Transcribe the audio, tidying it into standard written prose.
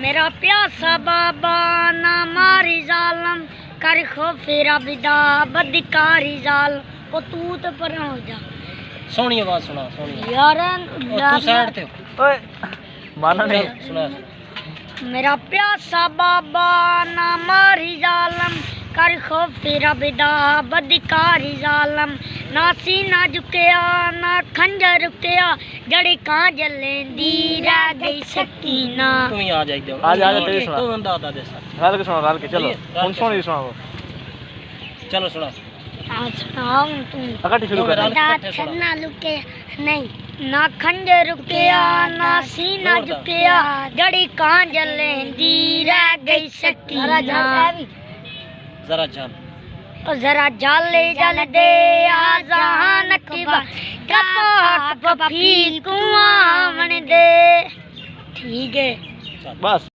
मेरा प्यासा बाबा ना मारी जालम कर खो फेरा बिदा बदकारी जाल ओ तू तो पर हो जा सोनी आवाज सुना सोनी यार तू साइड ते ओए माना नहीं सुना मेरा प्यासा बाबा ना मारी जालम कर खो फेरा बिदा बदकारी जालम ना सीना झुकया ना खंजर रुकया जड़ी कां जलेंदी रह गई सकीना तू ही आ जाई दे आ जा तेरी सुना तू अंदा दे सर गाल के सुना गाल के चलो कौन सोनी सुनाओ चलो सुना आज सुनाऊं तू अकट शुरू कर छन्ना लुके नहीं ना खंजर रुकया ना सीना झुकया जड़ी कां जलेंदी रह गई सकीना जरा जान ओ जरा जाले जल दे आजान किबा कपो हक पफी कुआं मन दे ठीक है बस